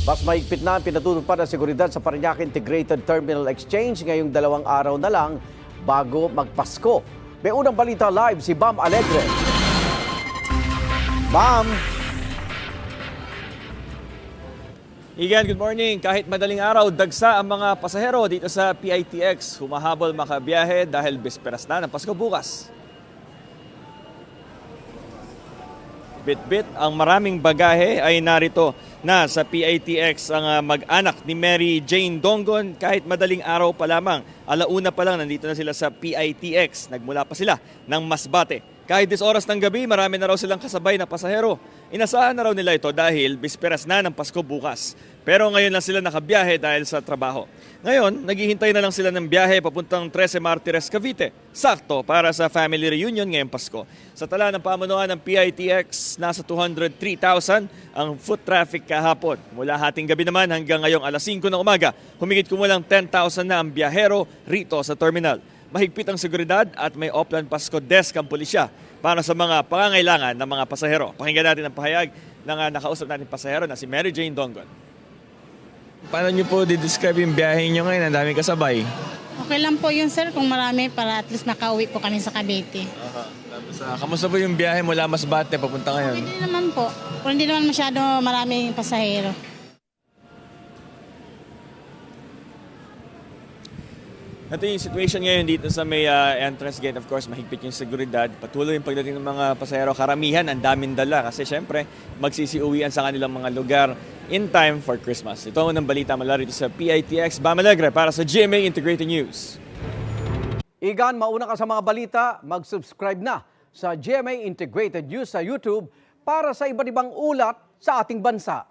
Mas mahigpit na ang pinatutupad ng seguridad sa Parañaque Integrated Terminal Exchange ngayong 2 araw na lang bago magpasko. May unang balita live si Bam Alegre. Bam! Igan, good morning. Kahit madaling araw, dagsa ang mga pasahero dito sa PITX. Humahabol makabiyahe dahil bisperas na ng Pasko bukas. Bit-bit ang maraming bagahe ay narito na sa PITX ang mag-anak ni Mary Jane Dongon. Kahit madaling araw pa lamang, 1:00 pa lang nandito na sila sa PITX. Nagmula pa sila ng Masbate. Kahit 10 oras ng gabi, marami na raw silang kasabay na pasahero. Inasahan na raw nila ito dahil bisperas na ng Pasko bukas. Pero ngayon lang sila nakabiyahe dahil sa trabaho. Ngayon, naghihintay na lang sila ng biyahe papuntang 13 Martires, Cavite. Sakto para sa family reunion ngayong Pasko. Sa tala ng pamunuan ng PITX, nasa 203,000 ang foot traffic kahapon. Mula hating gabi naman hanggang ngayong alas 5 ng umaga, humigit kumulang 10,000 na ang biyahero rito sa terminal. Mahigpit ang seguridad at may Oplan Pasko desk ang pulisya para sa mga pangangailangan ng mga pasahero. Pakinggan natin ang pahayag ng nakausap natin pasahero na si Mary Jane Dongon. Paano nyo po di-describe yung biyahe nyo ngayon? Ang daming kasabay. Okay lang po yun, sir, kung marami para at least makauwi po kami sa Cavite. Tapos, kamusta po yung biyahe mula Masbate papunta ngayon? Hindi naman po. Kung hindi naman masyado maraming pasahero. Ito yung situation ngayon dito sa may entrance gate. Of course, mahigpit yung seguridad. Patuloy yung pagdating ng mga pasahero. Karamihan, ang daming dala. Kasi syempre, magsisiuwian sa kanilang mga lugar in time for Christmas. Ito ang unang balita mula rito sa PITX. Bam Alegre para sa GMA Integrated News. Igan, mauna ka sa mga balita, mag-subscribe na sa GMA Integrated News sa YouTube para sa iba't ibang ulat sa ating bansa.